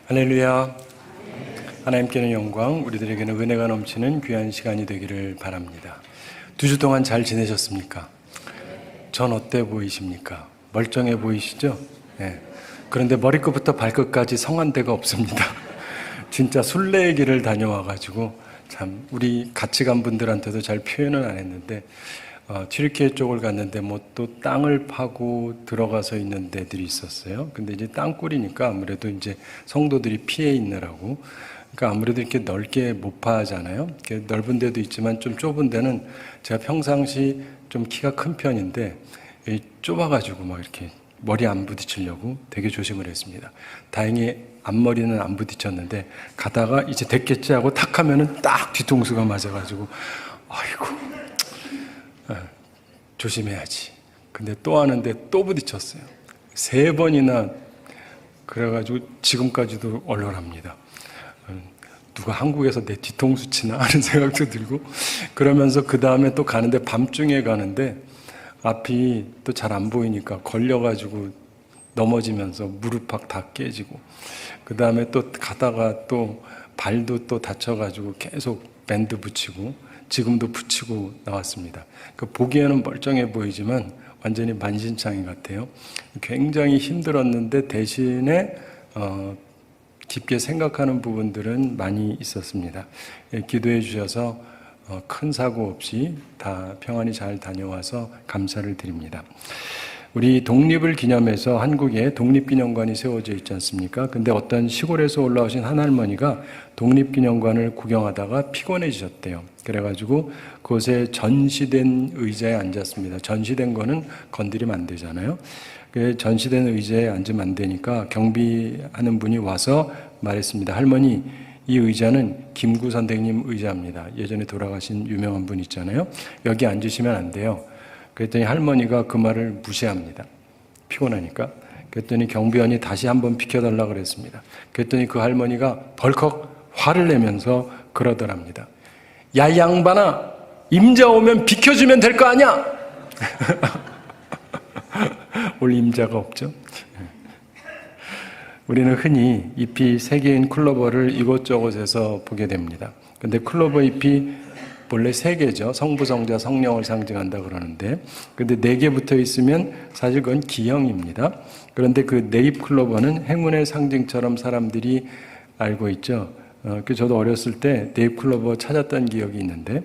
할렐루야. 하나님께는 영광, 우리들에게는 은혜가 넘치는 귀한 시간이 되기를 바랍니다. 2주 동안 잘 지내셨습니까? 전 어때 보이십니까? 멀쩡해 보이시죠? 네. 그런데 머리끝부터 발끝까지 성한 데가 없습니다. 진짜 순례의 길을 다녀와가지고 참 우리 같이 간 분들한테도 잘 표현은 안 했는데 튀르키예 쪽을 갔는데 뭐 또 땅을 파고 들어가서 있는 데들이 있었어요. 근데 이제 땅굴이니까 아무래도 이제 성도들이 피해 있느라고, 그러니까 아무래도 이렇게 넓게 못 파잖아요. 이렇게 넓은 데도 있지만 좀 좁은 데는 제가 평상시 좀 키가 큰 편인데 좁아가지고 막 이렇게 머리 안 부딪히려고 되게 조심을 했습니다. 다행히 앞머리는 안 부딪혔는데 가다가 이제 됐겠지 하고 탁 하면은 딱 뒤통수가 맞아가지고 아이고 조심해야지. 근데 또 하는데 또 부딪혔어요. 3번이나. 그래가지고 지금까지도 얼얼합니다. 누가 한국에서 내 뒤통수 치나 하는 생각도 들고, 그러면서 그 다음에 또 가는데 밤중에 가는데 앞이 또 잘 안 보이니까 걸려가지고 넘어지면서 무릎팍 다 깨지고, 그 다음에 또 가다가 또 발도 또 다쳐가지고 계속 밴드 붙이고 지금도 붙이고 나왔습니다. 그 보기에는 멀쩡해 보이지만 완전히 만신창이 같아요. 굉장히 힘들었는데 대신에 깊게 생각하는 부분들은 많이 있었습니다. 기도해 주셔서 큰 사고 없이 다 평안히 잘 다녀와서 감사를 드립니다. 우리 독립을 기념해서 한국에 독립기념관이 세워져 있지 않습니까? 근데 어떤 시골에서 올라오신 한 할머니가 독립기념관을 구경하다가 피곤해지셨대요. 그래가지고 그곳에 전시된 의자에 앉았습니다. 전시된 거는 건드리면 안 되잖아요. 전시된 의자에 앉으면 안 되니까 경비하는 분이 와서 말했습니다. 할머니, 이 의자는 김구 선생님 의자입니다. 예전에 돌아가신 유명한 분 있잖아요. 여기 앉으시면 안 돼요. 그랬더니 할머니가 그 말을 무시합니다. 피곤하니까. 그랬더니 경비원이 다시 한번 비켜달라 그랬습니다. 그랬더니 그 할머니가 벌컥 화를 내면서 그러더랍니다. 야, 이 양반아, 임자 오면 비켜주면 될 거 아니야? 오늘 임자가 없죠? 우리는 흔히 잎이 3개인 클로버를 이곳저곳에서 보게 됩니다. 근데 클로버 잎이 원래 3개죠. 성부, 성자, 성령을 상징한다 그러는데, 근데 4개 붙어 있으면 사실 그건 기형입니다. 그런데 그 네잎 클로버는 행운의 상징처럼 사람들이 알고 있죠. 저도 어렸을 때 네잎 클로버 찾았던 기억이 있는데,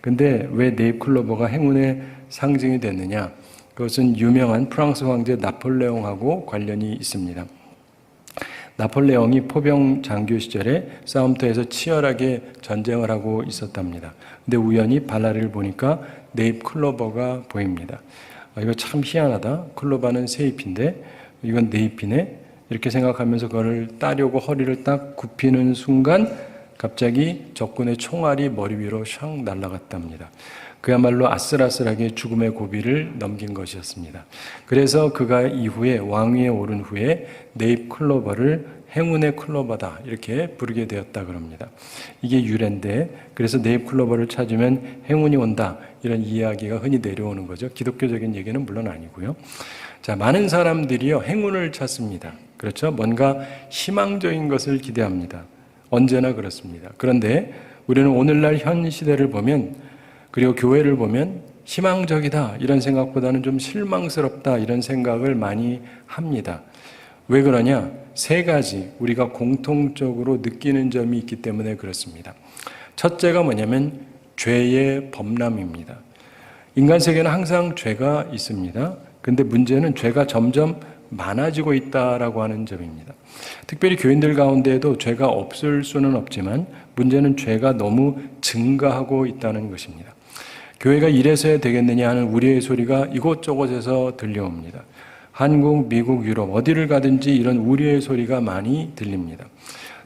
근데 왜 네잎 클로버가 행운의 상징이 됐느냐? 그것은 유명한 프랑스 황제 나폴레옹하고 관련이 있습니다. 나폴레옹이 포병 장교 시절에 싸움터에서 치열하게 전쟁을 하고 있었답니다. 근데 우연히 발라리를 보니까 네잎 클로버가 보입니다. 이거 참 희한하다. 클로버는 3잎인데 이건 4잎이네. 이렇게 생각하면서 그걸 따려고 허리를 딱 굽히는 순간 갑자기 적군의 총알이 머리 위로 샥 날아갔답니다. 그야말로 아슬아슬하게 죽음의 고비를 넘긴 것이었습니다. 그래서 그가 이후에 왕위에 오른 후에 네잎 클로버를 행운의 클로버다 이렇게 부르게 되었다 그럽니다. 이게 유래인데, 그래서 네잎 클로버를 찾으면 행운이 온다 이런 이야기가 흔히 내려오는 거죠. 기독교적인 얘기는 물론 아니고요. 자, 많은 사람들이요 행운을 찾습니다. 그렇죠? 뭔가 희망적인 것을 기대합니다. 언제나 그렇습니다. 그런데 우리는 오늘날 현 시대를 보면, 그리고 교회를 보면 희망적이다 이런 생각보다는 좀 실망스럽다 이런 생각을 많이 합니다. 왜 그러냐? 3가지 우리가 공통적으로 느끼는 점이 있기 때문에 그렇습니다. 첫째가 뭐냐면 죄의 범람입니다. 인간 세계는 항상 죄가 있습니다. 근데 문제는 죄가 점점 많아지고 있다라고 하는 점입니다. 특별히 교인들 가운데에도 죄가 없을 수는 없지만 문제는 죄가 너무 증가하고 있다는 것입니다. 교회가 이래서야 되겠느냐 하는 우려의 소리가 이곳저곳에서 들려옵니다. 한국, 미국, 유럽 어디를 가든지 이런 우려의 소리가 많이 들립니다.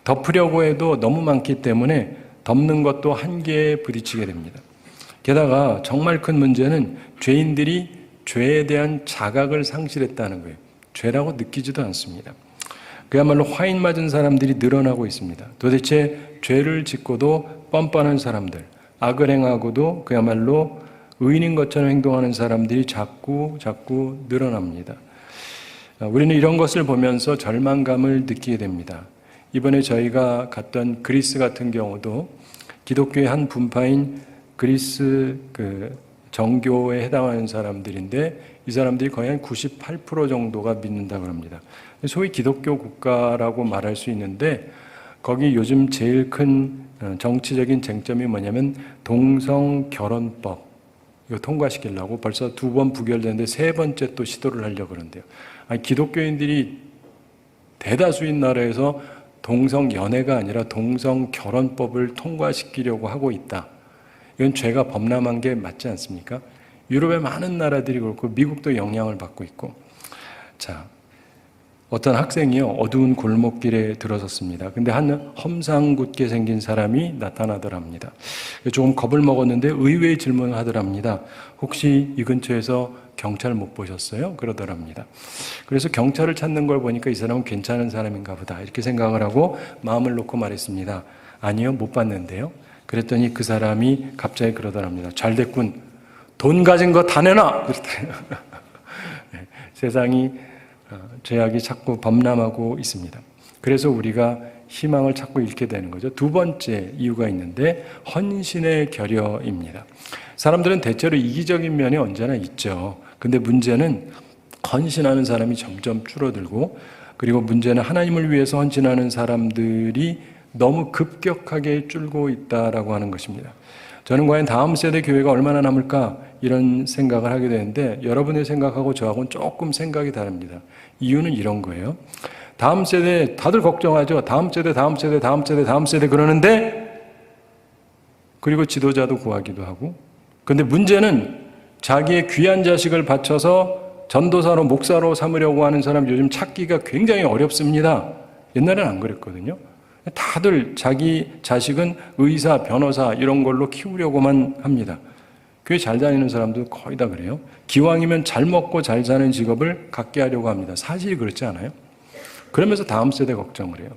덮으려고 해도 너무 많기 때문에 덮는 것도 한계에 부딪히게 됩니다. 게다가 정말 큰 문제는 죄인들이 죄에 대한 자각을 상실했다는 거예요. 죄라고 느끼지도 않습니다. 그야말로 화인 맞은 사람들이 늘어나고 있습니다. 도대체 죄를 짓고도 뻔뻔한 사람들, 악을 행하고도 그야말로 의인인 것처럼 행동하는 사람들이 자꾸 늘어납니다. 우리는 이런 것을 보면서 절망감을 느끼게 됩니다. 이번에 저희가 갔던 그리스 같은 경우도 기독교의 한 분파인 그리스 정교에 해당하는 사람들인데 이 사람들이 거의 한 98% 정도가 믿는다고 합니다. 소위 기독교 국가라고 말할 수 있는데 거기 요즘 제일 큰 정치적인 쟁점이 뭐냐면 동성 결혼법 이거 통과시키려고 벌써 2번 부결됐는데 3번째 또 시도를 하려고 그러는데요. 아니, 기독교인들이 대다수인 나라에서 동성 연애가 아니라 동성 결혼법을 통과시키려고 하고 있다. 이건 죄가 범람한 게 맞지 않습니까? 유럽의 많은 나라들이 그렇고 미국도 영향을 받고 있고. 자, 어떤 학생이요 어두운 골목길에 들어섰습니다. 근데 한 험상궂게 생긴 사람이 나타나더랍니다. 조금 겁을 먹었는데 의외의 질문을 하더랍니다. 혹시 이 근처에서 경찰 못 보셨어요? 그러더랍니다. 그래서 경찰을 찾는 걸 보니까 이 사람은 괜찮은 사람인가 보다 이렇게 생각을 하고 마음을 놓고 말했습니다. 아니요, 못 봤는데요. 그랬더니 그 사람이 갑자기 그러더랍니다. 잘 됐군. 돈 가진 거 다 내놔! 네, 세상이 죄악이 자꾸 범람하고 있습니다. 그래서 우리가 희망을 찾고 잃게 되는 거죠. 2번째 이유가 있는데 헌신의 결여입니다. 사람들은 대체로 이기적인 면이 언제나 있죠. 근데 문제는 헌신하는 사람이 점점 줄어들고 그리고 문제는 하나님을 위해서 헌신하는 사람들이 너무 급격하게 줄고 있다라고 하는 것입니다. 저는 과연 다음 세대 교회가 얼마나 남을까 이런 생각을 하게 되는데 여러분의 생각하고 저하고는 조금 생각이 다릅니다. 이유는 이런 거예요. 다음 세대 다들 걱정하죠. 다음 세대 그러는데 그리고 지도자도 구하기도 하고 근데 문제는 자기의 귀한 자식을 바쳐서 전도사로 목사로 삼으려고 하는 사람 요즘 찾기가 굉장히 어렵습니다. 옛날에는 안 그랬거든요. 다들 자기 자식은 의사, 변호사 이런 걸로 키우려고만 합니다. 교회 잘 다니는 사람도 거의 다 그래요. 기왕이면 잘 먹고 잘 사는 직업을 갖게 하려고 합니다. 사실이 그렇지 않아요? 그러면서 다음 세대 걱정을 해요.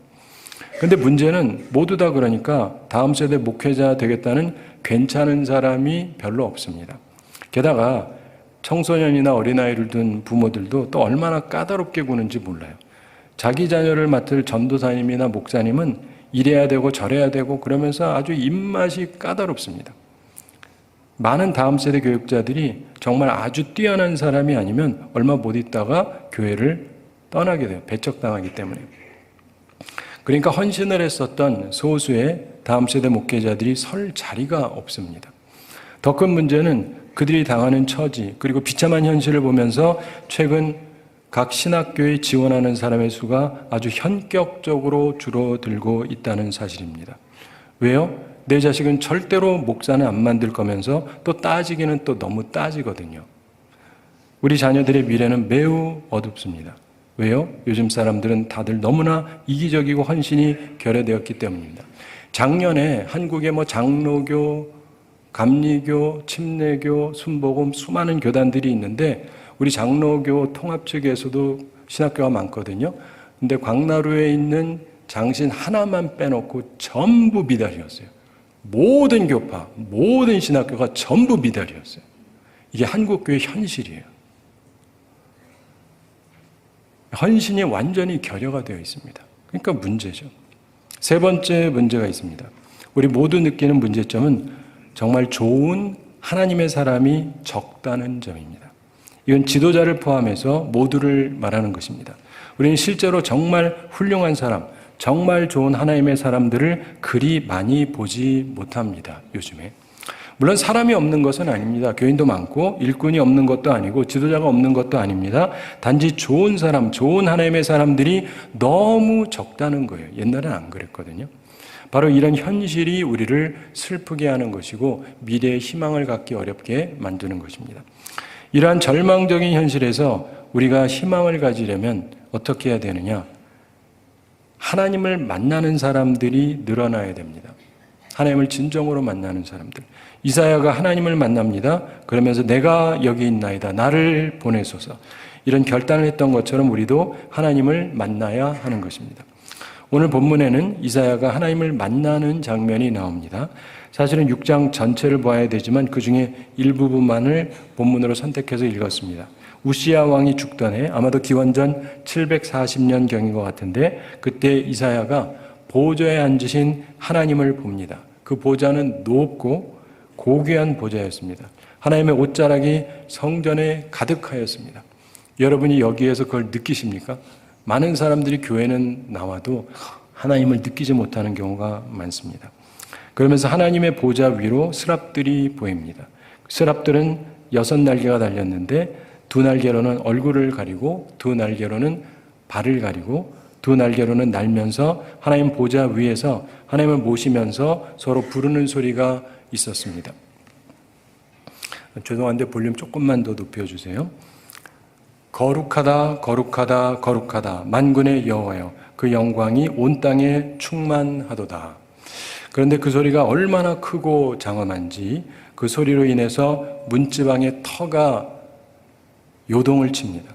근데 문제는 모두 다 그러니까 다음 세대 목회자 되겠다는 괜찮은 사람이 별로 없습니다. 게다가 청소년이나 어린아이를 둔 부모들도 또 얼마나 까다롭게 구는지 몰라요. 자기 자녀를 맡을 전도사님이나 목사님은 이래야 되고 저래야 되고 그러면서 아주 입맛이 까다롭습니다. 많은 다음 세대 교육자들이 정말 아주 뛰어난 사람이 아니면 얼마 못 있다가 교회를 떠나게 돼요. 배척당하기 때문에. 그러니까 헌신을 했었던 소수의 다음 세대 목회자들이 설 자리가 없습니다. 더 큰 문제는 그들이 당하는 처지 그리고 비참한 현실을 보면서 최근 각 신학교에 지원하는 사람의 수가 아주 현격적으로 줄어들고 있다는 사실입니다. 왜요? 내 자식은 절대로 목사는 안 만들 거면서 또 따지기는 또 너무 따지거든요. 우리 자녀들의 미래는 매우 어둡습니다. 왜요? 요즘 사람들은 다들 너무나 이기적이고 헌신이 결여되었기 때문입니다. 작년에 한국의 장로교, 감리교, 침례교, 순복음 수많은 교단들이 있는데 우리 장로교 통합 측에서도 신학교가 많거든요. 근데 광나루에 있는 장신 하나만 빼놓고 전부 미달이었어요. 모든 교파, 모든 신학교가 전부 미달이었어요. 이게 한국교의 현실이에요. 헌신이 완전히 결여가 되어 있습니다. 그러니까 문제죠. 3번째 문제가 있습니다. 우리 모두 느끼는 문제점은 정말 좋은 하나님의 사람이 적다는 점입니다. 이건 지도자를 포함해서 모두를 말하는 것입니다. 우리는 실제로 정말 훌륭한 사람, 정말 좋은 하나님의 사람들을 그리 많이 보지 못합니다. 요즘에. 물론 사람이 없는 것은 아닙니다. 교인도 많고 일꾼이 없는 것도 아니고 지도자가 없는 것도 아닙니다. 단지 좋은 사람, 좋은 하나님의 사람들이 너무 적다는 거예요. 옛날엔 안 그랬거든요. 바로 이런 현실이 우리를 슬프게 하는 것이고 미래의 희망을 갖기 어렵게 만드는 것입니다. 이러한 절망적인 현실에서 우리가 희망을 가지려면 어떻게 해야 되느냐? 하나님을 만나는 사람들이 늘어나야 됩니다. 하나님을 진정으로 만나는 사람들. 이사야가 하나님을 만납니다. 그러면서 내가 여기 있나이다. 나를 보내소서. 이런 결단을 했던 것처럼 우리도 하나님을 만나야 하는 것입니다. 오늘 본문에는 이사야가 하나님을 만나는 장면이 나옵니다. 사실은 6장 전체를 봐야 되지만 그 중에 일부분만을 본문으로 선택해서 읽었습니다. 우시야 왕이 죽던 해 아마도 기원전 740년경인 것 같은데 그때 이사야가 보좌에 앉으신 하나님을 봅니다. 그 보좌는 높고 고귀한 보좌였습니다. 하나님의 옷자락이 성전에 가득하였습니다. 여러분이 여기에서 그걸 느끼십니까? 많은 사람들이 교회는 나와도 하나님을 느끼지 못하는 경우가 많습니다. 그러면서 하나님의 보좌 위로 스랍들이 보입니다. 스랍들은 6날개가 달렸는데 2날개로는 얼굴을 가리고 2날개로는 발을 가리고 2날개로는 날면서 하나님 보좌 위에서 하나님을 모시면서 서로 부르는 소리가 있었습니다. 죄송한데 볼륨 조금만 더 높여주세요. 거룩하다 거룩하다 거룩하다 만군의 여호와여 그 영광이 온 땅에 충만하도다. 그런데 그 소리가 얼마나 크고 장엄한지 그 소리로 인해서 문지방의 터가 요동을 칩니다.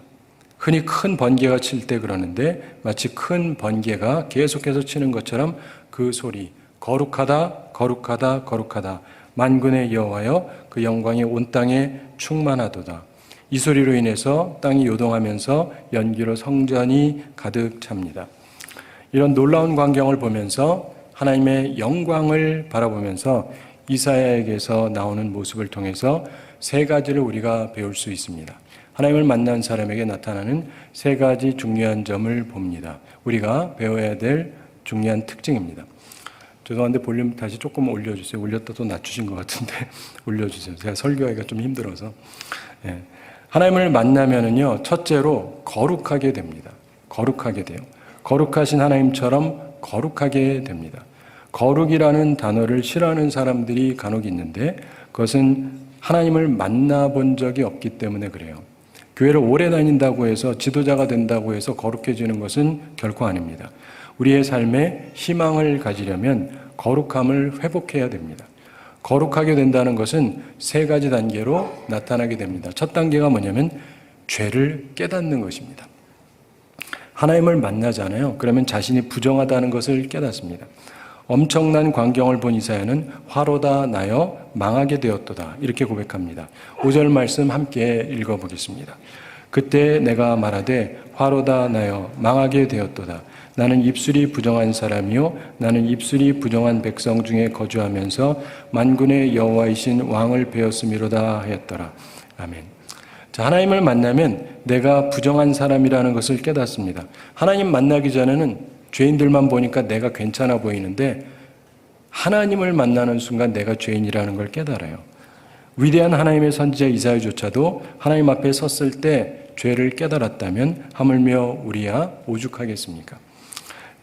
흔히 큰 번개가 칠 때 그러는데 마치 큰 번개가 계속해서 치는 것처럼 그 소리 거룩하다 거룩하다 거룩하다 만군의 여호와여 그 영광이 온 땅에 충만하도다. 이 소리로 인해서 땅이 요동하면서 연기로 성전이 가득 찹니다. 이런 놀라운 광경을 보면서 하나님의 영광을 바라보면서 이사야에게서 나오는 모습을 통해서 3가지를 우리가 배울 수 있습니다. 하나님을 만난 사람에게 나타나는 3가지 중요한 점을 봅니다. 우리가 배워야 될 중요한 특징입니다. 죄송한데 볼륨 다시 조금 올려주세요. 올렸다 또 낮추신 것 같은데 올려주세요. 제가 설교하기가 좀 힘들어서. 하나님을 만나면은요, 첫째로 거룩하게 됩니다. 거룩하게 돼요. 거룩하신 하나님처럼 거룩하게 됩니다. 거룩이라는 단어를 싫어하는 사람들이 간혹 있는데 그것은 하나님을 만나본 적이 없기 때문에 그래요. 교회를 오래 다닌다고 해서 지도자가 된다고 해서 거룩해지는 것은 결코 아닙니다. 우리의 삶에 희망을 가지려면 거룩함을 회복해야 됩니다. 거룩하게 된다는 것은 3가지 단계로 나타나게 됩니다. 첫 단계가 뭐냐면 죄를 깨닫는 것입니다. 하나님을 만나잖아요. 그러면 자신이 부정하다는 것을 깨닫습니다. 엄청난 광경을 본 이사야는 화로다 나여 망하게 되었도다 이렇게 고백합니다. 5절 말씀 함께 읽어보겠습니다. 그때 내가 말하되 화로다 나여 망하게 되었도다. 나는 입술이 부정한 사람이요 나는 입술이 부정한 백성 중에 거주하면서 만군의 여호와이신 왕을 배웠음이로다 하였더라. 아멘. 자, 하나님을 만나면 내가 부정한 사람이라는 것을 깨닫습니다. 하나님 만나기 전에는 죄인들만 보니까 내가 괜찮아 보이는데 하나님을 만나는 순간 내가 죄인이라는 걸 깨달아요. 위대한 하나님의 선지자 이사야조차도 하나님 앞에 섰을 때 죄를 깨달았다면 하물며 우리야 오죽하겠습니까?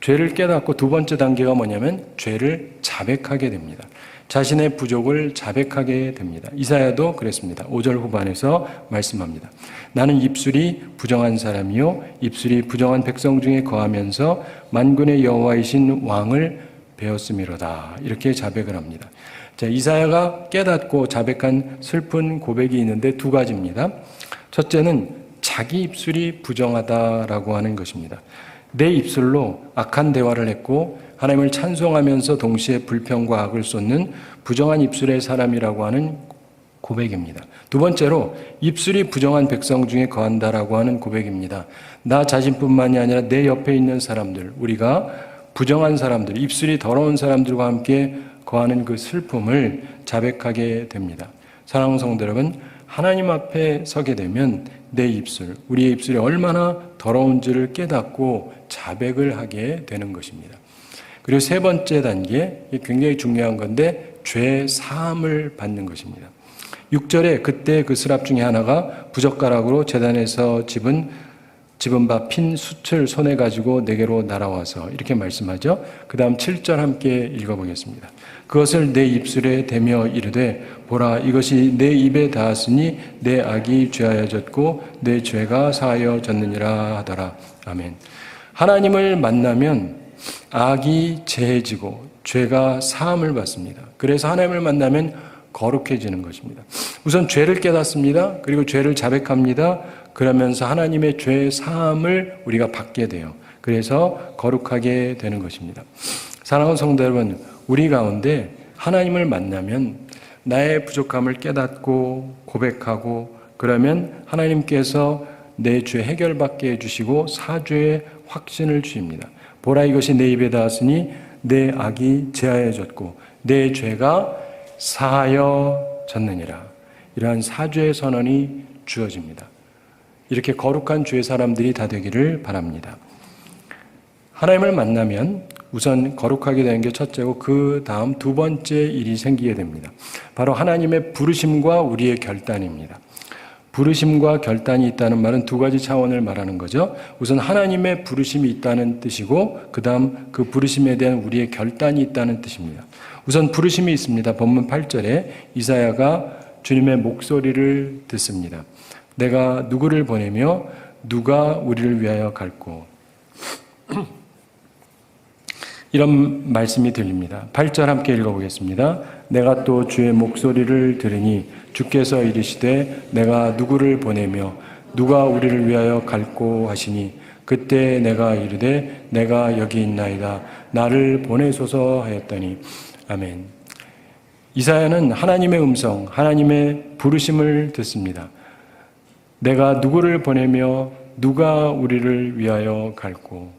죄를 깨닫고 2번째 단계가 뭐냐면 죄를 자백하게 됩니다. 자신의 부족을 자백하게 됩니다. 이사야도 그랬습니다. 5절 후반에서 말씀합니다. 나는 입술이 부정한 사람이요 입술이 부정한 백성 중에 거하면서 만군의 여호와이신 왕을 배웠음이로다. 이렇게 자백을 합니다. 자, 이사야가 깨닫고 자백한 슬픈 고백이 있는데 2가지입니다. 첫째는 자기 입술이 부정하다라고 하는 것입니다. 내 입술로 악한 대화를 했고 하나님을 찬송하면서 동시에 불평과 악을 쏟는 부정한 입술의 사람이라고 하는 고백입니다. 2번째로 입술이 부정한 백성 중에 거한다라고 하는 고백입니다. 나 자신뿐만이 아니라 내 옆에 있는 사람들, 우리가 부정한 사람들, 입술이 더러운 사람들과 함께 거하는 그 슬픔을 자백하게 됩니다. 사랑하는 성도 여러분, 하나님 앞에 서게 되면 내 입술, 우리의 입술이 얼마나 더러운지를 깨닫고 자백을 하게 되는 것입니다. 그리고 3번째 단계, 굉장히 중요한 건데 죄 사함을 받는 것입니다. 6절에 그때 그 스랍 중에 하나가 부젓가락으로 제단에서 집은 바 핀 숯을 손에 가지고 내게로 날아와서 이렇게 말씀하죠. 그 다음 7절 함께 읽어보겠습니다. 그것을 내 입술에 대며 이르되 보라 이것이 내 입에 닿았으니 내 악이 죄하여졌고 내 죄가 사하여졌느니라 하더라. 아멘. 하나님을 만나면 악이 제해지고 죄가 사함을 받습니다. 그래서 하나님을 만나면 거룩해지는 것입니다. 우선 죄를 깨닫습니다. 그리고 죄를 자백합니다. 그러면서 하나님의 죄 사함을 우리가 받게 돼요. 그래서 거룩하게 되는 것입니다. 사랑하는 성도 여러분, 우리 가운데 하나님을 만나면 나의 부족함을 깨닫고 고백하고 그러면 하나님께서 내 죄 해결받게 해주시고 사죄의 확신을 주십니다. 보라 이것이 내 입에 닿았으니 내 악이 제하여졌고 내 죄가 사하여졌느니라. 이러한 사죄의 선언이 주어집니다. 이렇게 거룩한 주의 사람들이 다 되기를 바랍니다. 하나님을 만나면 우선 거룩하게 되는 게 첫째고 그 다음 두 번째 일이 생기게 됩니다. 바로 하나님의 부르심과 우리의 결단입니다. 부르심과 결단이 있다는 말은 두 가지 차원을 말하는 거죠. 우선 하나님의 부르심이 있다는 뜻이고 그 다음 그 부르심에 대한 우리의 결단이 있다는 뜻입니다. 우선 부르심이 있습니다. 본문 8절에 이사야가 주님의 목소리를 듣습니다. 내가 누구를 보내며 누가 우리를 위하여 갈고 이런 말씀이 들립니다. 8절 함께 읽어보겠습니다. 내가 또 주의 목소리를 들으니 주께서 이르시되 내가 누구를 보내며 누가 우리를 위하여 갈고 하시니 그때 내가 이르되 내가 여기 있나이다 나를 보내소서 하였더니 아멘. 이사야는 하나님의 음성, 하나님의 부르심을 듣습니다. 내가 누구를 보내며 누가 우리를 위하여 갈고.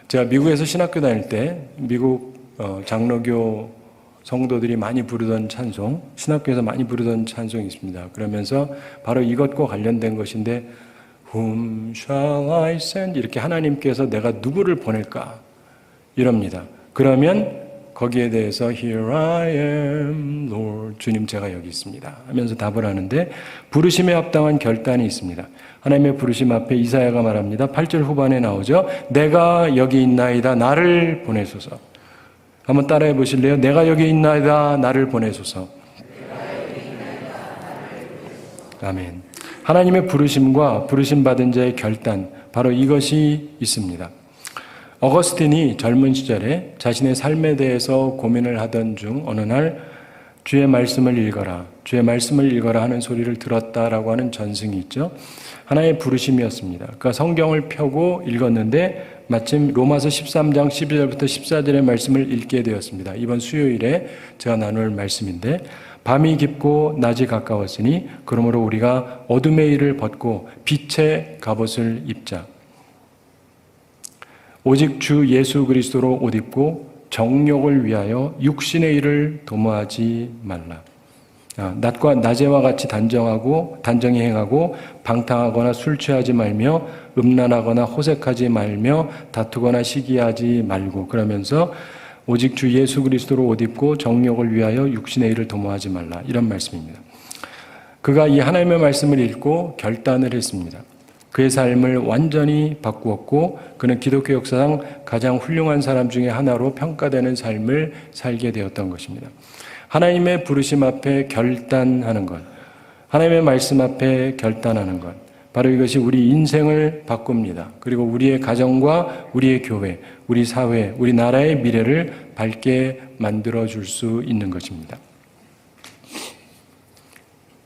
제가 미국에서 신학교 다닐 때 미국 장로교 성도들이 많이 부르던 찬송, 신학교에서 많이 부르던 찬송이 있습니다. 그러면서 바로 이것과 관련된 것인데 Whom shall I send? 이렇게 하나님께서 내가 누구를 보낼까? 이럽니다. 그러면 거기에 대해서 Here I am, Lord. 주님 제가 여기 있습니다. 하면서 답을 하는데 부르심에 합당한 결단이 있습니다. 하나님의 부르심 앞에 이사야가 말합니다. 8절 후반에 나오죠. 내가 여기 있나이다. 나를 보내소서. 한번 따라해 보실래요? 내가 여기 있나이다. 나를 보내소서. 아멘. 하나님의 부르심과 부르심받은 자의 결단, 바로 이것이 있습니다. 어거스틴이 젊은 시절에 자신의 삶에 대해서 고민을 하던 중 어느 날 주의 말씀을 읽어라, 주의 말씀을 읽어라 하는 소리를 들었다라고 하는 전승이 있죠. 하나의 부르심이었습니다. 그러니까 성경을 펴고 읽었는데 마침 로마서 13장 12절부터 14절의 말씀을 읽게 되었습니다. 이번 수요일에 제가 나눌 말씀인데 밤이 깊고 낮이 가까웠으니 그러므로 우리가 어둠의 일을 벗고 빛의 갑옷을 입자. 오직 주 예수 그리스도로 옷 입고 정욕을 위하여 육신의 일을 도모하지 말라. 낮과 낮에와 같이 단정히 행하고 방탕하거나 술 취하지 말며 음란하거나 호색하지 말며 다투거나 시기하지 말고 그러면서 오직 주 예수 그리스도로 옷 입고 정욕을 위하여 육신의 일을 도모하지 말라. 이런 말씀입니다. 그가 이 하나님의 말씀을 읽고 결단을 했습니다. 그의 삶을 완전히 바꾸었고 그는 기독교 역사상 가장 훌륭한 사람 중에 하나로 평가되는 삶을 살게 되었던 것입니다. 하나님의 부르심 앞에 결단하는 것, 하나님의 말씀 앞에 결단하는 것, 바로 이것이 우리 인생을 바꿉니다. 그리고 우리의 가정과 우리의 교회, 우리 사회, 우리 나라의 미래를 밝게 만들어줄 수 있는 것입니다.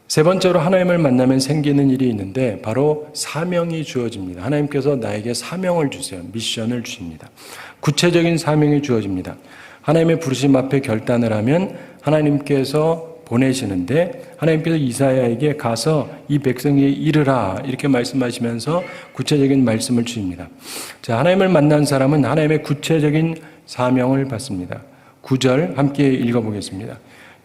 세 번째로 하나님을 만나면 생기는 일이 있는데 바로 사명이 주어집니다. 하나님께서 나에게 사명을 주세요. 미션을 주십니다. 구체적인 사명이 주어집니다. 하나님의 부르심 앞에 결단을 하면 하나님께서 보내시는데 하나님께서 이사야에게 가서 이 백성에게 이르라 이렇게 말씀하시면서 구체적인 말씀을 주십니다. 자, 하나님을 만난 사람은 하나님의 구체적인 사명을 받습니다. 9절 함께 읽어보겠습니다.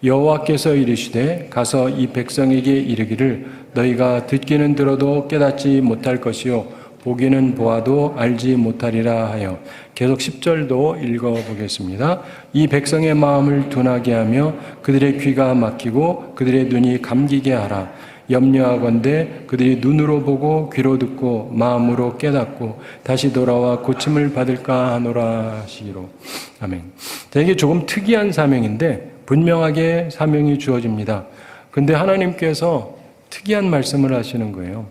여호와께서 이르시되 가서 이 백성에게 이르기를 너희가 듣기는 들어도 깨닫지 못할 것이요 보기는 보아도 알지 못하리라 하여 계속 10절도 읽어보겠습니다. 이 백성의 마음을 둔하게 하며 그들의 귀가 막히고 그들의 눈이 감기게 하라. 염려하건대 그들이 눈으로 보고 귀로 듣고 마음으로 깨닫고 다시 돌아와 고침을 받을까 하노라 하시기로. 아멘. 이게 조금 특이한 사명인데 분명하게 사명이 주어집니다. 근데 하나님께서 특이한 말씀을 하시는 거예요.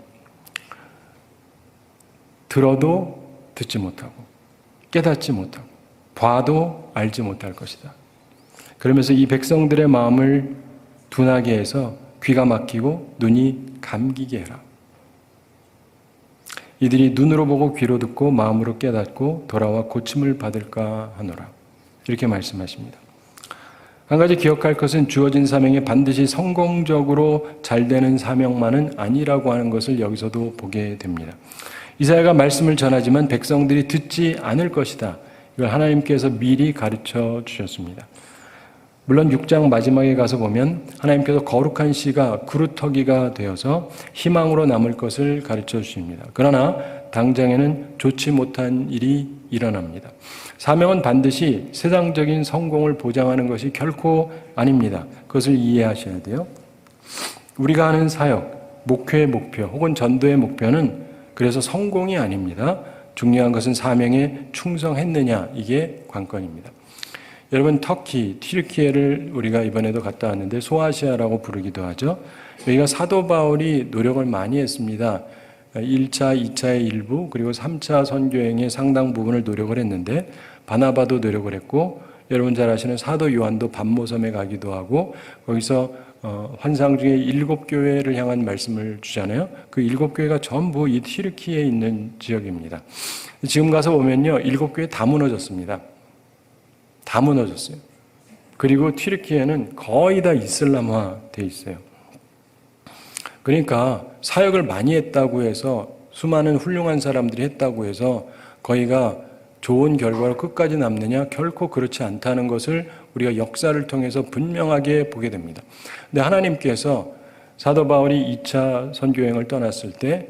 들어도 듣지 못하고 깨닫지 못하고 봐도 알지 못할 것이다. 그러면서 이 백성들의 마음을 둔하게 해서 귀가 막히고 눈이 감기게 해라. 이들이 눈으로 보고 귀로 듣고 마음으로 깨닫고 돌아와 고침을 받을까 하노라. 이렇게 말씀하십니다. 한 가지 기억할 것은 주어진 사명이 반드시 성공적으로 잘 되는 사명만은 아니라고 하는 것을 여기서도 보게 됩니다. 이사야가 말씀을 전하지만 백성들이 듣지 않을 것이다. 이걸 하나님께서 미리 가르쳐 주셨습니다. 물론 6장 마지막에 가서 보면 하나님께서 거룩한 씨가 그루터기가 되어서 희망으로 남을 것을 가르쳐 주십니다. 그러나 당장에는 좋지 못한 일이 일어납니다. 사명은 반드시 세상적인 성공을 보장하는 것이 결코 아닙니다. 그것을 이해하셔야 돼요. 우리가 하는 사역, 목회의 목표 혹은 전도의 목표는 그래서 성공이 아닙니다. 중요한 것은 사명에 충성했느냐, 이게 관건입니다. 여러분, 튀르키예를 우리가 이번에도 갔다 왔는데 소아시아라고 부르기도 하죠. 여기가 사도 바울이 노력을 많이 했습니다. 1차, 2차의 일부 그리고 3차 선교행의 상당 부분을 노력을 했는데 바나바도 노력을 했고, 여러분 잘 아시는 사도 요한도 반모섬에 가기도 하고 거기서 환상 중에 7교회를 향한 말씀을 주잖아요. 그 7교회가 전부 이 튀르키예에 있는 지역입니다. 지금 가서 보면요, 7교회 다 무너졌습니다. 다 무너졌어요. 그리고 튀르키예는 거의 다 이슬람화 돼 있어요. 그러니까 사역을 많이 했다고 해서, 수많은 훌륭한 사람들이 했다고 해서 거기가 좋은 결과로 끝까지 남느냐? 결코 그렇지 않다는 것을 우리가 역사를 통해서 분명하게 보게 됩니다. 근데 하나님께서 사도 바울이 2차 선교행을 떠났을 때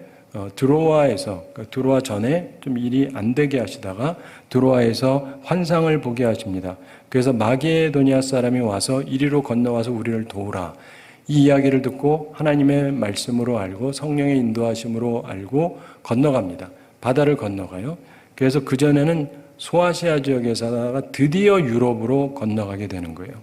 드로아에서, 드로아 전에 좀 일이 안 되게 하시다가 드로아에서 환상을 보게 하십니다. 그래서 마게도니아 사람이 와서 이리로 건너와서 우리를 도우라. 이 이야기를 듣고 하나님의 말씀으로 알고 성령의 인도하심으로 알고 건너갑니다. 바다를 건너가요. 그래서 그전에는 소아시아 지역에서다가 드디어 유럽으로 건너가게 되는 거예요.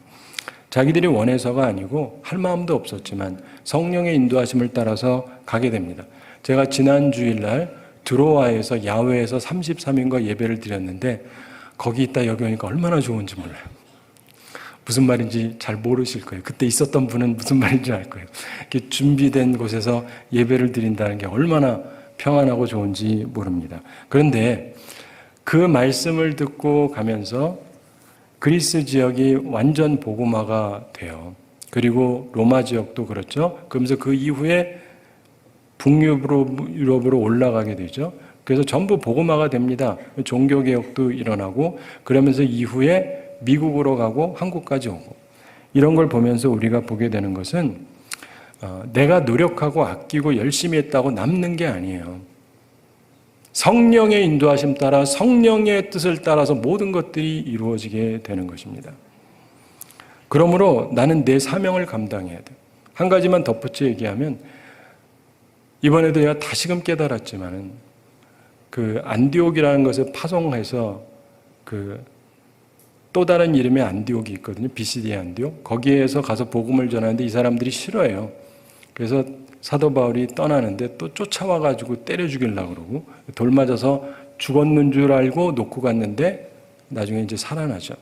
자기들이 원해서가 아니고 할 마음도 없었지만 성령의 인도하심을 따라서 가게 됩니다. 제가 지난 주일날 드로아에서 야외에서 33인과 예배를 드렸는데 거기 있다 여기 오니까 얼마나 좋은지 몰라요. 무슨 말인지 잘 모르실 거예요. 그때 있었던 분은 무슨 말인지 알 거예요. 이렇게 준비된 곳에서 예배를 드린다는 게 얼마나 평안하고 좋은지 모릅니다. 그런데 그 말씀을 듣고 가면서 그리스 지역이 완전 복음화가 돼요. 그리고 로마 지역도 그렇죠. 그러면서 그 이후에 북유럽으로 올라가게 되죠. 그래서 전부 복음화가 됩니다. 종교개혁도 일어나고, 그러면서 이후에 미국으로 가고 한국까지 오고, 이런 걸 보면서 우리가 보게 되는 것은 내가 노력하고 아끼고 열심히 했다고 남는 게 아니에요. 성령의 인도하심 따라 성령의 뜻을 따라서 모든 것들이 이루어지게 되는 것입니다. 그러므로 나는 내 사명을 감당해야 돼. 한 가지만 덧붙여 얘기하면, 이번에도 내가 다시금 깨달았지만은 그 안디옥이라는 것을 파송해서 그 또 다른 이름의 안디옥이 있거든요. BCD의 안디옥. 거기에서 가서 복음을 전하는데 이 사람들이 싫어해요. 그래서 사도 바울이 떠나는데 또 쫓아와가지고 때려 죽이려고 그러고, 돌 맞아서 죽었는 줄 알고 놓고 갔는데 나중에 이제 살아나죠.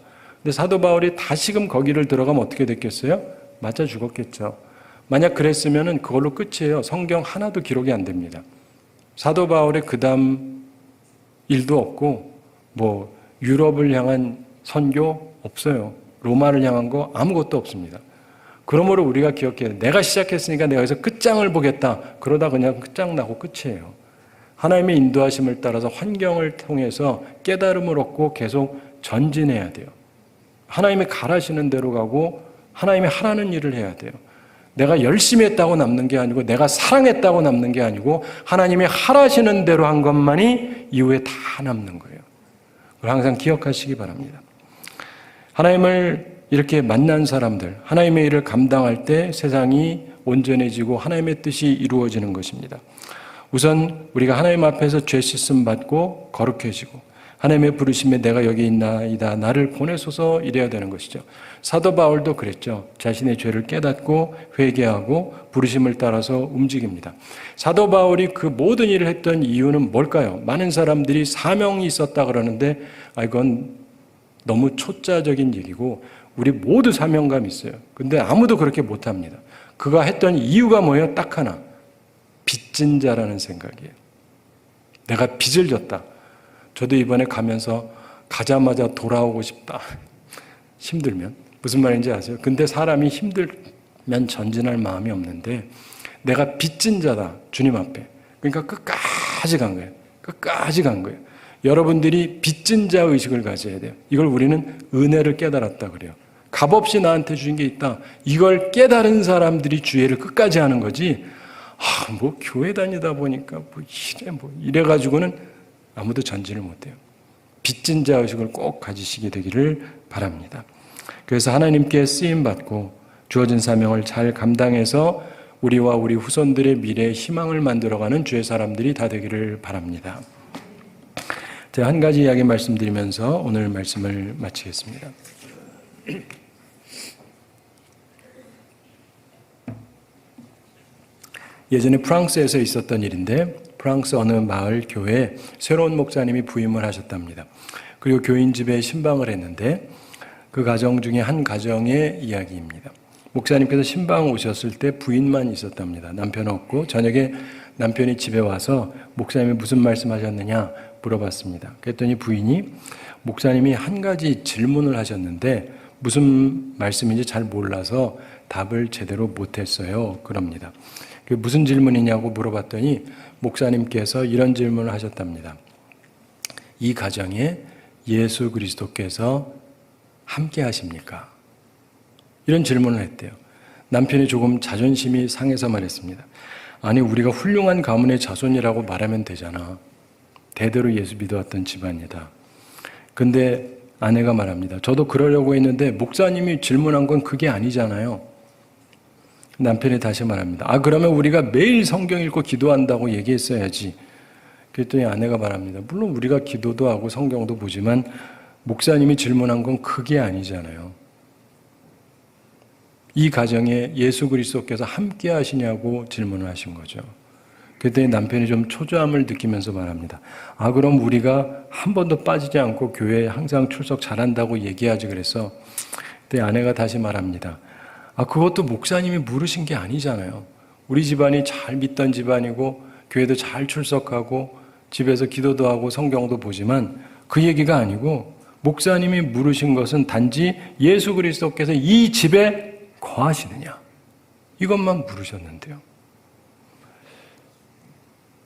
근데 사도 바울이 다시금 거기를 들어가면 어떻게 됐겠어요? 맞아 죽었겠죠. 만약 그랬으면은 그걸로 끝이에요. 성경 하나도 기록이 안 됩니다. 사도 바울의 그 다음 일도 없고, 뭐 유럽을 향한 선교 없어요. 로마를 향한 거 아무것도 없습니다. 그러므로 우리가 기억해야 돼. 내가 시작했으니까 내가 여기서 끝장을 보겠다. 그러다 그냥 끝장나고 끝이에요. 하나님의 인도하심을 따라서 환경을 통해서 깨달음을 얻고 계속 전진해야 돼요. 하나님이 가라시는 대로 가고 하나님이 하라는 일을 해야 돼요. 내가 열심히 했다고 남는 게 아니고, 내가 사랑했다고 남는 게 아니고, 하나님이 하라시는 대로 한 것만이 이후에 다 남는 거예요. 그걸 항상 기억하시기 바랍니다. 하나님을 이렇게 만난 사람들, 하나님의 일을 감당할 때 세상이 온전해지고 하나님의 뜻이 이루어지는 것입니다. 우선 우리가 하나님 앞에서 죄 씻음 받고 거룩해지고, 하나님의 부르심에 내가 여기 있나이다, 나를 보내소서, 이래야 되는 것이죠. 사도 바울도 그랬죠. 자신의 죄를 깨닫고 회개하고 부르심을 따라서 움직입니다. 사도 바울이 그 모든 일을 했던 이유는 뭘까요? 많은 사람들이 사명이 있었다 그러는데 이건 너무 초짜적인 얘기고, 우리 모두 사명감이 있어요. 근데 아무도 그렇게 못합니다. 그가 했던 이유가 뭐예요? 딱 하나. 빚진 자라는 생각이에요. 내가 빚을 졌다. 저도 이번에 가면서 가자마자 돌아오고 싶다. 힘들면. 무슨 말인지 아세요? 근데 사람이 힘들면 전진할 마음이 없는데, 내가 빚진 자다. 주님 앞에. 그러니까 끝까지 간 거예요. 끝까지 간 거예요. 여러분들이 빚진 자 의식을 가져야 돼요. 이걸 우리는 은혜를 깨달았다 그래요. 값없이 나한테 주신 게 있다. 이걸 깨달은 사람들이 주의를 끝까지 하는 거지. 교회 다니다 보니까 이래가지고는 아무도 전진을 못해요. 빚진 자 의식을 꼭 가지시게 되기를 바랍니다. 그래서 하나님께 쓰임받고 주어진 사명을 잘 감당해서 우리와 우리 후손들의 미래의 희망을 만들어가는 주의 사람들이 다 되기를 바랍니다. 제가 한 가지 이야기 말씀드리면서 오늘 말씀을 마치겠습니다. 예전에 프랑스에서 있었던 일인데 프랑스 어느 마을 교회에 새로운 목사님이 부임을 하셨답니다. 그리고 교인 집에 신방을 했는데 그 가정 중에 한 가정의 이야기입니다. 목사님께서 신방 오셨을 때 부인만 있었답니다. 남편 없고 저녁에 남편이 집에 와서 목사님이 무슨 말씀하셨느냐 물어봤습니다. 그랬더니 부인이 목사님이 한 가지 질문을 하셨는데 무슨 말씀인지 잘 몰라서 답을 제대로 못했어요. 그럽니다. 그게 무슨 질문이냐고 물어봤더니 목사님께서 이런 질문을 하셨답니다. 이 가정에 예수 그리스도께서 함께 하십니까? 이런 질문을 했대요. 남편이 조금 자존심이 상해서 말했습니다. 아니, 우리가 훌륭한 가문의 자손이라고 말하면 되잖아. 대대로 예수 믿어왔던 집안이다. 근데 아내가 말합니다. 저도 그러려고 했는데 목사님이 질문한 건 그게 아니잖아요. 남편이 다시 말합니다. 그러면 우리가 매일 성경 읽고 기도한다고 얘기했어야지. 그랬더니 아내가 말합니다. 물론 우리가 기도도 하고 성경도 보지만 목사님이 질문한 건 그게 아니잖아요. 이 가정에 예수 그리스도께서 함께 하시냐고 질문을 하신 거죠. 그랬더니 남편이 좀 초조함을 느끼면서 말합니다. 그럼 우리가 한 번도 빠지지 않고 교회에 항상 출석 잘한다고 얘기하지 그래서. 그때 아내가 다시 말합니다. 그것도 목사님이 물으신 게 아니잖아요. 우리 집안이 잘 믿던 집안이고 교회도 잘 출석하고 집에서 기도도 하고 성경도 보지만 그 얘기가 아니고 목사님이 물으신 것은 단지 예수 그리스도께서 이 집에 거하시느냐, 이것만 물으셨는데요.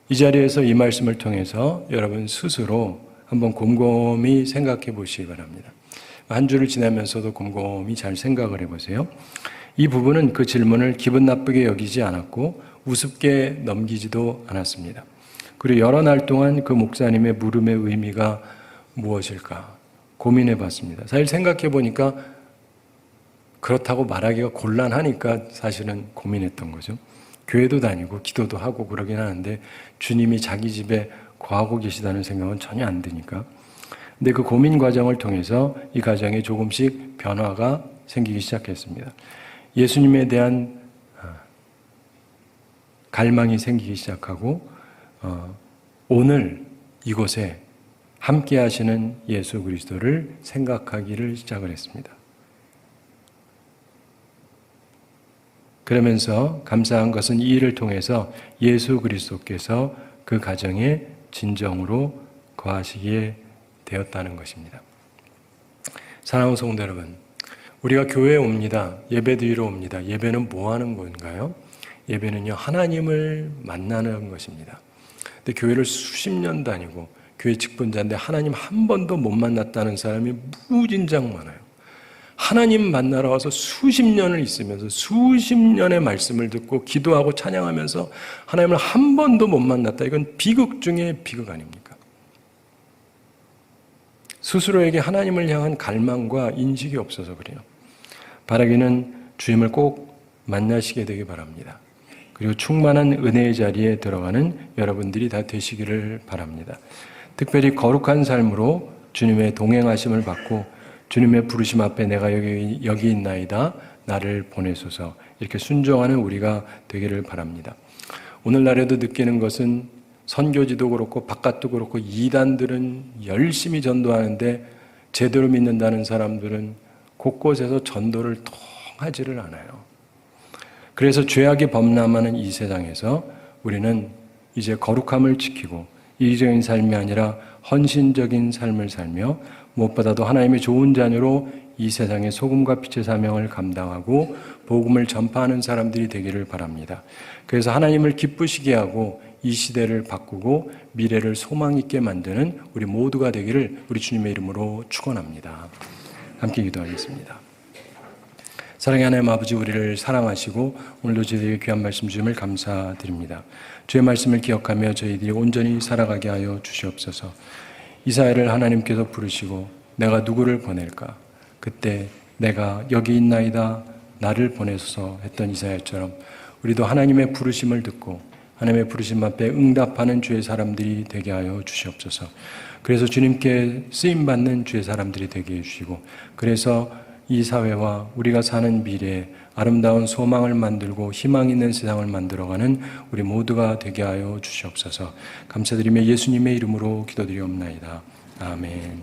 이 자리에서 이 말씀을 통해서 여러분 스스로 한번 곰곰이 생각해 보시기 바랍니다. 한 주를 지나면서도 곰곰이 잘 생각을 해보세요. 이 부분은 그 질문을 기분 나쁘게 여기지 않았고 우습게 넘기지도 않았습니다. 그리고 여러 날 동안 그 목사님의 물음의 의미가 무엇일까 고민해 봤습니다. 사실 생각해 보니까 그렇다고 말하기가 곤란하니까 사실은 고민했던 거죠. 교회도 다니고 기도도 하고 그러긴 하는데 주님이 자기 집에 거하고 계시다는 생각은 전혀 안 드니까. 근데 그 고민 과정을 통해서 이 가정에 조금씩 변화가 생기기 시작했습니다. 예수님에 대한 갈망이 생기기 시작하고 오늘 이곳에 함께 하시는 예수 그리스도를 생각하기를 시작을 했습니다. 그러면서 감사한 것은 이 일을 통해서 예수 그리스도께서 그 가정에 진정으로 거하시게 되었다는 것입니다. 사랑하는 성도 여러분, 우리가 교회에 옵니다. 예배드리러 옵니다. 예배는 뭐 하는 건가요? 예배는요, 하나님을 만나는 것입니다. 근데 교회를 수십 년 다니고 교회 직분자인데 하나님 한 번도 못 만났다는 사람이 무진장 많아요. 하나님 만나러 와서 수십 년을 있으면서 수십 년의 말씀을 듣고 기도하고 찬양하면서 하나님을 한 번도 못 만났다. 이건 비극 중에 비극 아닙니까? 스스로에게 하나님을 향한 갈망과 인식이 없어서 그래요. 바라기는 주님을 꼭 만나시게 되기 바랍니다. 그리고 충만한 은혜의 자리에 들어가는 여러분들이 다 되시기를 바랍니다. 특별히 거룩한 삶으로 주님의 동행하심을 받고 주님의 부르심 앞에 내가 여기 있나이다, 나를 보내소서, 이렇게 순종하는 우리가 되기를 바랍니다. 오늘날에도 느끼는 것은 선교지도 그렇고 바깥도 그렇고 이단들은 열심히 전도하는데 제대로 믿는다는 사람들은 곳곳에서 전도를 통하지를 않아요. 그래서 죄악이 범람하는 이 세상에서 우리는 이제 거룩함을 지키고 이기적인 삶이 아니라 헌신적인 삶을 살며 무엇보다도 하나님의 좋은 자녀로 이 세상의 소금과 빛의 사명을 감당하고 복음을 전파하는 사람들이 되기를 바랍니다. 그래서 하나님을 기쁘시게 하고 이 시대를 바꾸고 미래를 소망 있게 만드는 우리 모두가 되기를 우리 주님의 이름으로 축원합니다. 함께 기도하겠습니다. 사랑의 하나님 아버지, 우리를 사랑하시고 오늘도 저희에게 귀한 말씀 주심을 감사드립니다. 주의 말씀을 기억하며 저희들이 온전히 살아가게 하여 주시옵소서. 이사야를 하나님께서 부르시고 내가 누구를 보낼까? 그때 내가 여기 있나이다 나를 보내소서 했던 이사야처럼 우리도 하나님의 부르심을 듣고 하나님의 부르심 앞에 응답하는 주의 사람들이 되게 하여 주시옵소서. 그래서 주님께 쓰임받는 주의 사람들이 되게 해주시고, 그래서 이 사회와 우리가 사는 미래에 아름다운 소망을 만들고 희망 있는 세상을 만들어가는 우리 모두가 되게 하여 주시옵소서. 감사드리며 예수님의 이름으로 기도드리옵나이다. 아멘.